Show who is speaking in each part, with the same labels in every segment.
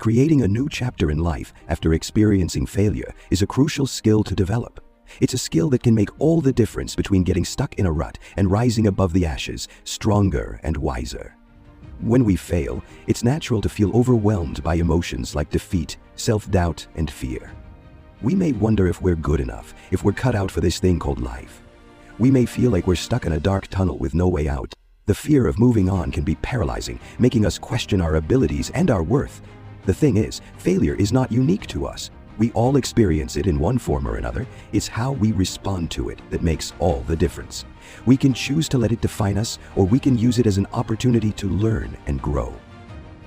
Speaker 1: Creating a new chapter in life after experiencing failure is a crucial skill to develop. It's a skill that can make all the difference between getting stuck in a rut and rising above the ashes, stronger and wiser. When we fail, it's natural to feel overwhelmed by emotions like defeat, self-doubt, and fear. We may wonder if we're good enough, if we're cut out for this thing called life. We may feel like we're stuck in a dark tunnel with no way out. The fear of moving on can be paralyzing, making us question our abilities and our worth. The thing is, failure is not unique to us. We all experience it in one form or another. It's how we respond to it that makes all the difference. We can choose to let it define us, or we can use it as an opportunity to learn and grow.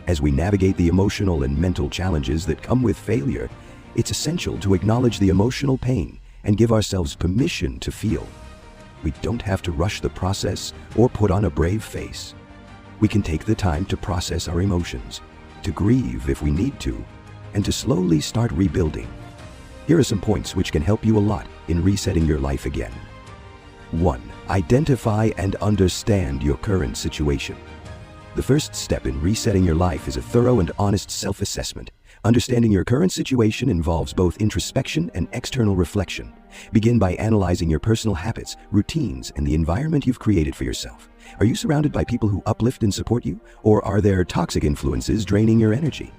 Speaker 1: As we navigate the emotional and mental challenges that come with failure, it's essential to acknowledge the emotional pain and give ourselves permission to feel. We don't have to rush the process or put on a brave face. We can take the time to process our emotions, to grieve if we need to, and to slowly start rebuilding. Here are some points which can help you a lot in resetting your life again. 1. Identify and understand your current situation. The first step in resetting your life is a thorough and honest self-assessment. Understanding your current situation involves both introspection and external reflection. Begin by analyzing your personal habits, routines, and the environment you've created for yourself. Are you surrounded by people who uplift and support you, or are there toxic influences draining your energy?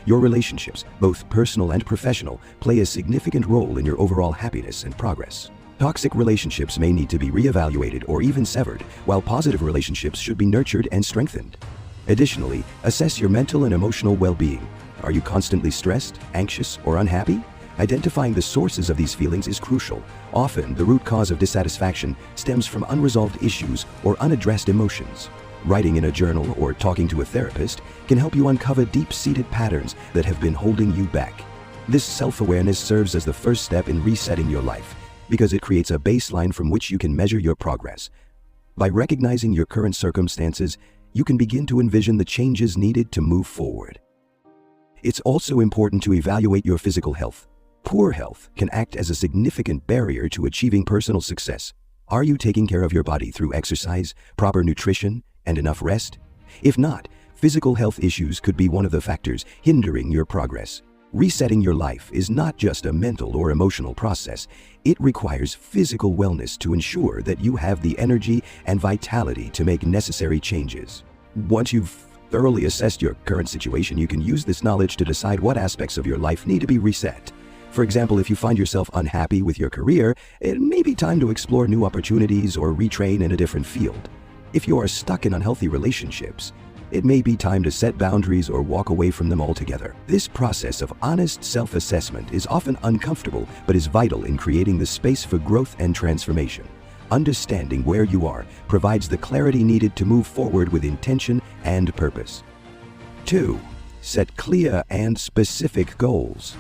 Speaker 1: Your relationships, both personal and professional, play a significant role in your overall happiness and progress. Toxic relationships may need to be reevaluated or even severed, while positive relationships should be nurtured and strengthened. Additionally, assess your mental and emotional well-being. Are you constantly stressed, anxious, or unhappy? Identifying the sources of these feelings is crucial. Often, the root cause of dissatisfaction stems from unresolved issues or unaddressed emotions. Writing in a journal or talking to a therapist can help you uncover deep-seated patterns that have been holding you back. This self-awareness serves as the first step in resetting your life, because it creates a baseline from which you can measure your progress. By recognizing your current circumstances, you can begin to envision the changes needed to move forward. It's also important to evaluate your physical health. Poor health can act as a significant barrier to achieving personal success. Are you taking care of your body through exercise, proper nutrition, and enough rest? If not, physical health issues could be one of the factors hindering your progress. Resetting your life is not just a mental or emotional process. It requires physical wellness to ensure that you have the energy and vitality to make necessary changes. Once you've thoroughly assessed your current situation, you can use this knowledge to decide what aspects of your life need to be reset. For example, if you find yourself unhappy with your career, it may be time to explore new opportunities or retrain in a different field. If you are stuck in unhealthy relationships, it may be time to set boundaries or walk away from them altogether. This process of honest self-assessment is often uncomfortable, but is vital in creating the space for growth and transformation. Understanding where you are provides the clarity needed to move forward with intention and purpose. 2. Set clear and specific goals.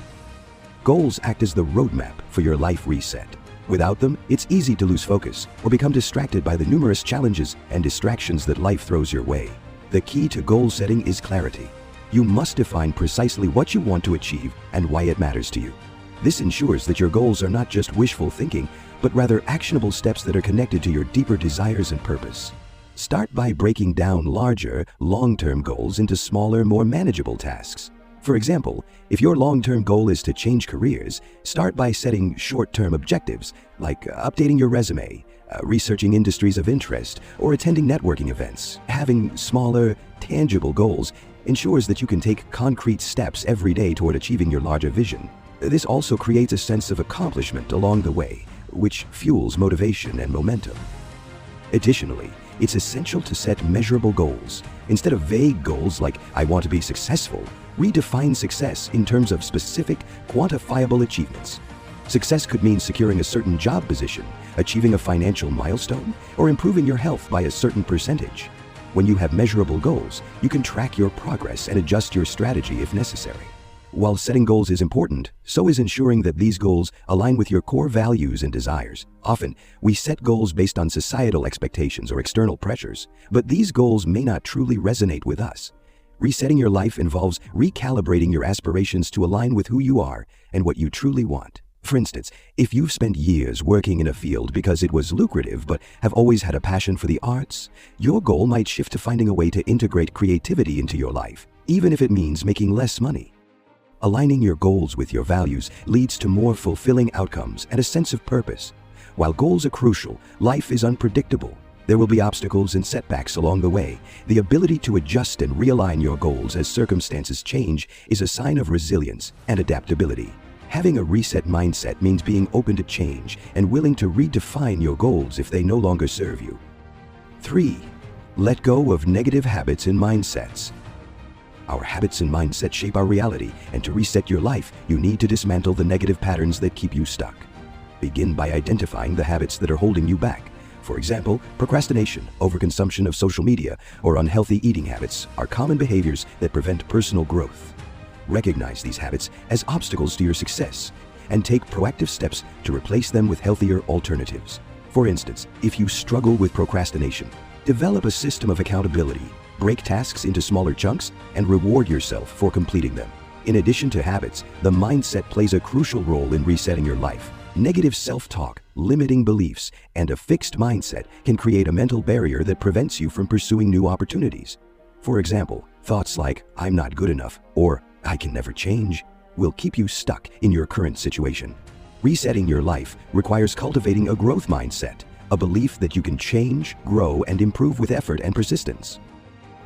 Speaker 1: Goals act as the roadmap for your life reset. Without them, it's easy to lose focus or become distracted by the numerous challenges and distractions that life throws your way. The key to goal setting is clarity. You must define precisely what you want to achieve and why it matters to you. This ensures that your goals are not just wishful thinking, but rather actionable steps that are connected to your deeper desires and purpose. Start by breaking down larger, long-term goals into smaller, more manageable tasks. For example, if your long-term goal is to change careers, start by setting short-term objectives like updating your resume, researching industries of interest, or attending networking events. Having smaller, tangible goals ensures that you can take concrete steps every day toward achieving your larger vision. This also creates a sense of accomplishment along the way, which fuels motivation and momentum. Additionally, it's essential to set measurable goals. Instead of vague goals like, "I want to be successful," redefine success in terms of specific, quantifiable achievements. Success could mean securing a certain job position, achieving a financial milestone, or improving your health by a certain percentage. When you have measurable goals, you can track your progress and adjust your strategy if necessary. While setting goals is important, so is ensuring that these goals align with your core values and desires. Often, we set goals based on societal expectations or external pressures, but these goals may not truly resonate with us. Resetting your life involves recalibrating your aspirations to align with who you are and what you truly want. For instance, if you've spent years working in a field because it was lucrative but have always had a passion for the arts, your goal might shift to finding a way to integrate creativity into your life, even if it means making less money. Aligning your goals with your values leads to more fulfilling outcomes and a sense of purpose. While goals are crucial, life is unpredictable. There will be obstacles and setbacks along the way. The ability to adjust and realign your goals as circumstances change is a sign of resilience and adaptability. Having a reset mindset means being open to change and willing to redefine your goals if they no longer serve you. 3. Let go of negative habits and mindsets. Our habits and mindset shape our reality, and to reset your life, you need to dismantle the negative patterns that keep you stuck. Begin by identifying the habits that are holding you back. For example, procrastination, overconsumption of social media, or unhealthy eating habits are common behaviors that prevent personal growth. Recognize these habits as obstacles to your success and take proactive steps to replace them with healthier alternatives. For instance, if you struggle with procrastination, develop a system of accountability, break tasks into smaller chunks, and reward yourself for completing them. In addition to habits, the mindset plays a crucial role in resetting your life. Negative self-talk, limiting beliefs, and a fixed mindset can create a mental barrier that prevents you from pursuing new opportunities. For example, thoughts like, "I'm not good enough," or "I can never change," will keep you stuck in your current situation. Resetting your life requires cultivating a growth mindset, a belief that you can change, grow, and improve with effort and persistence.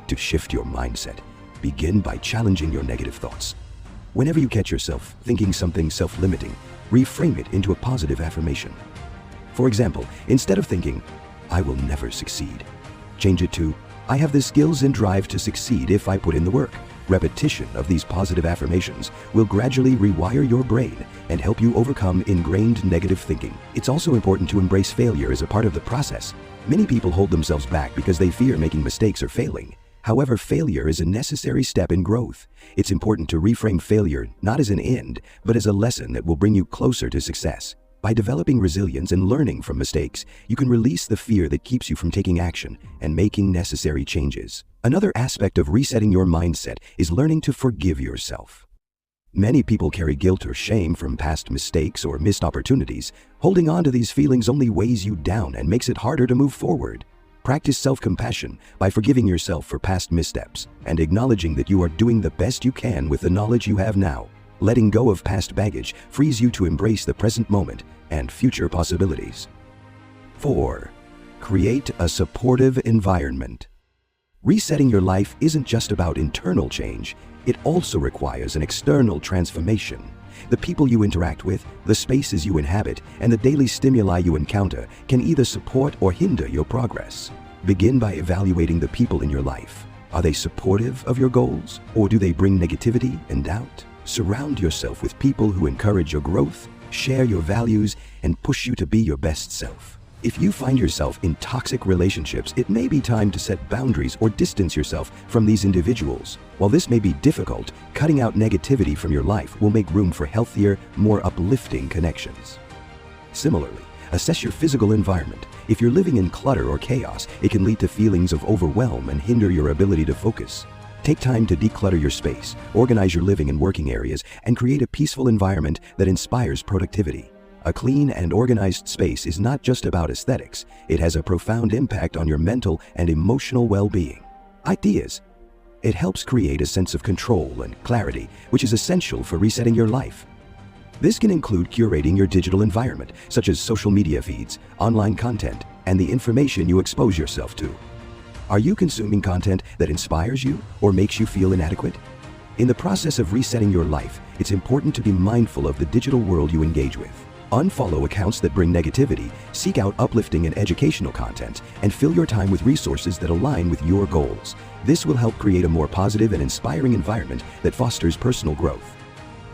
Speaker 1: To shift your mindset, begin by challenging your negative thoughts. Whenever you catch yourself thinking something self-limiting, reframe it into a positive affirmation. For example, instead of thinking, "I will never succeed," change it to, "I have the skills and drive to succeed if I put in the work." Repetition of these positive affirmations will gradually rewire your brain and help you overcome ingrained negative thinking. It's also important to embrace failure as a part of the process. Many people hold themselves back because they fear making mistakes or failing. However, failure is a necessary step in growth. It's important to reframe failure not as an end, but as a lesson that will bring you closer to success. By developing resilience and learning from mistakes, you can release the fear that keeps you from taking action and making necessary changes. Another aspect of resetting your mindset is learning to forgive yourself. Many people carry guilt or shame from past mistakes or missed opportunities. Holding on to these feelings only weighs you down and makes it harder to move forward. Practice self-compassion by forgiving yourself for past missteps and acknowledging that you are doing the best you can with the knowledge you have now. Letting go of past baggage frees you to embrace the present moment and future possibilities. 4. Create a supportive environment. Resetting your life isn't just about internal change, it also requires an external transformation. The people you interact with, the spaces you inhabit, and the daily stimuli you encounter can either support or hinder your progress. Begin by evaluating the people in your life. Are they supportive of your goals, or do they bring negativity and doubt? Surround yourself with people who encourage your growth, share your values, and push you to be your best self. If you find yourself in toxic relationships, it may be time to set boundaries or distance yourself from these individuals. While this may be difficult, cutting out negativity from your life will make room for healthier, more uplifting connections. Similarly, assess your physical environment. If you're living in clutter or chaos, it can lead to feelings of overwhelm and hinder your ability to focus. Take time to declutter your space, organize your living and working areas, and create a peaceful environment that inspires productivity. A clean and organized space is not just about aesthetics, it has a profound impact on your mental and emotional well-being. Ideas. It helps create a sense of control and clarity, which is essential for resetting your life. This can include curating your digital environment, such as social media feeds, online content, and the information you expose yourself to. Are you consuming content that inspires you or makes you feel inadequate? In the process of resetting your life, it's important to be mindful of the digital world you engage with. Unfollow accounts that bring negativity, seek out uplifting and educational content, and fill your time with resources that align with your goals. This will help create a more positive and inspiring environment that fosters personal growth.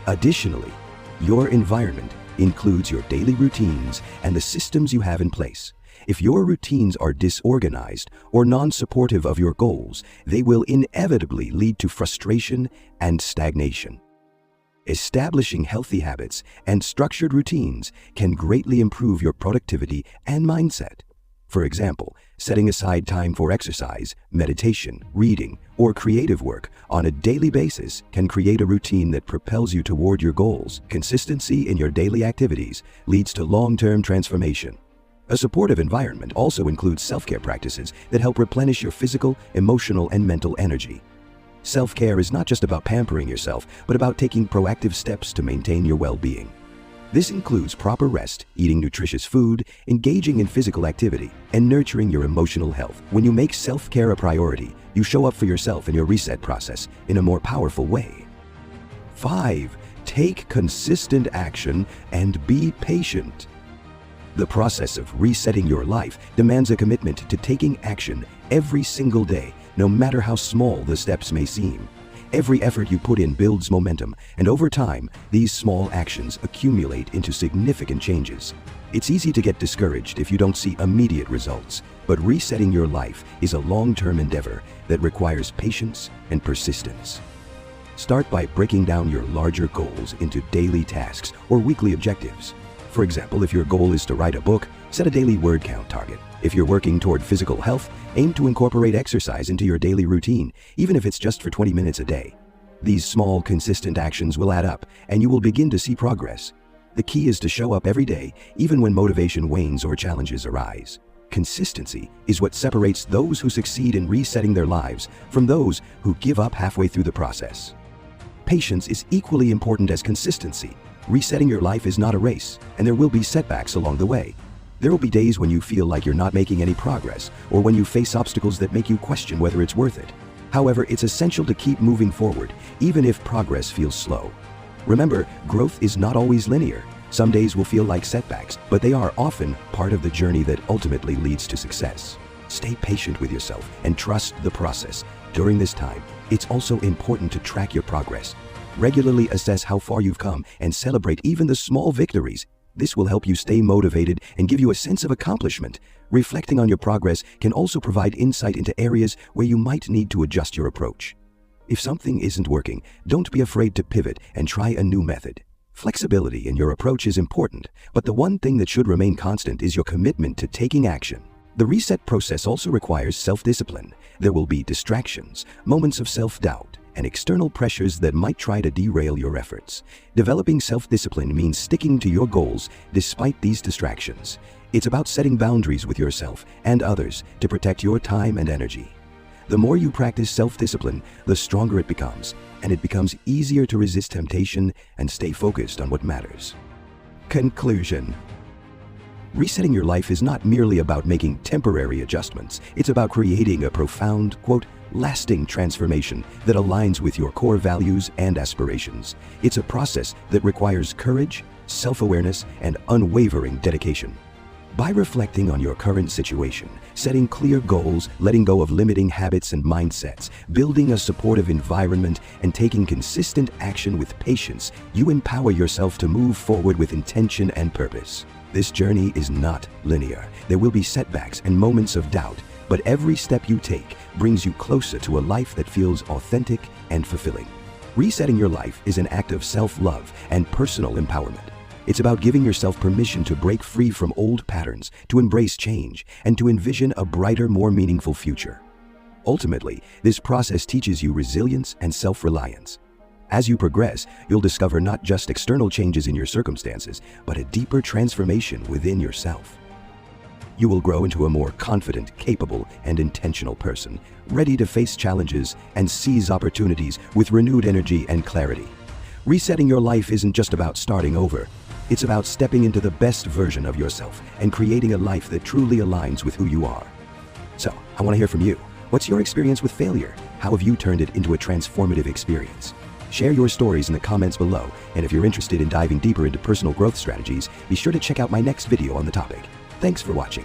Speaker 1: Additionally, your environment includes your daily routines and the systems you have in place. If your routines are disorganized or non-supportive of your goals, they will inevitably lead to frustration and stagnation. Establishing healthy habits and structured routines can greatly improve your productivity and mindset. For example, setting aside time for exercise, meditation, reading, or creative work on a daily basis can create a routine that propels you toward your goals. Consistency in your daily activities leads to long-term transformation. A supportive environment also includes self-care practices that help replenish your physical, emotional, and mental energy. Self-care is not just about pampering yourself, but about taking proactive steps to maintain your well-being. This includes proper rest, eating nutritious food, engaging in physical activity, and nurturing your emotional health. When you make self-care a priority, you show up for yourself in your reset process in a more powerful way. 5. Take consistent action and be patient. The process of resetting your life demands a commitment to taking action every single day, no matter how small the steps may seem. Every effort you put in builds momentum, and over time, these small actions accumulate into significant changes. It's easy to get discouraged if you don't see immediate results, but resetting your life is a long-term endeavor that requires patience and persistence. Start by breaking down your larger goals into daily tasks or weekly objectives. For example, if your goal is to write a book, set a daily word count target. If you're working toward physical health, aim to incorporate exercise into your daily routine, even if it's just for 20 minutes a day. These small, consistent actions will add up, and you will begin to see progress. The key is to show up every day, even when motivation wanes or challenges arise. Consistency is what separates those who succeed in resetting their lives from those who give up halfway through the process. Patience is equally important as consistency. Resetting your life is not a race, and there will be setbacks along the way. There will be days when you feel like you're not making any progress, or when you face obstacles that make you question whether it's worth it. However, it's essential to keep moving forward, even if progress feels slow. Remember, growth is not always linear. Some days will feel like setbacks, but they are often part of the journey that ultimately leads to success. Stay patient with yourself and trust the process. During this time, it's also important to track your progress. Regularly assess how far you've come and celebrate even the small victories. This will help you stay motivated and give you a sense of accomplishment. Reflecting on your progress can also provide insight into areas where you might need to adjust your approach. If something isn't working, don't be afraid to pivot and try a new method. Flexibility in your approach is important, but the one thing that should remain constant is your commitment to taking action. The reset process also requires self-discipline. There will be distractions, moments of self-doubt, and external pressures that might try to derail your efforts. Developing self-discipline means sticking to your goals despite these distractions. It's about setting boundaries with yourself and others to protect your time and energy. The more you practice self-discipline, the stronger it becomes, and it becomes easier to resist temptation and stay focused on what matters. Conclusion. Resetting your life is not merely about making temporary adjustments. It's about creating a profound, lasting transformation that aligns with your core values and aspirations. It's a process that requires courage, self-awareness, and unwavering dedication. By reflecting on your current situation, setting clear goals, letting go of limiting habits and mindsets, building a supportive environment, and taking consistent action with patience, you empower yourself to move forward with intention and purpose. This journey is not linear. There will be setbacks and moments of doubt, but every step you take brings you closer to a life that feels authentic and fulfilling. Resetting your life is an act of self-love and personal empowerment. It's about giving yourself permission to break free from old patterns, to embrace change, and to envision a brighter, more meaningful future. Ultimately, this process teaches you resilience and self-reliance. As you progress, you'll discover not just external changes in your circumstances, but a deeper transformation within yourself. You will grow into a more confident, capable, and intentional person, ready to face challenges and seize opportunities with renewed energy and clarity. Resetting your life isn't just about starting over. It's about stepping into the best version of yourself and creating a life that truly aligns with who you are. So, I want to hear from you. What's your experience with failure? How have you turned it into a transformative experience? Share your stories in the comments below, and if you're interested in diving deeper into personal growth strategies, be sure to check out my next video on the topic. Thanks for watching.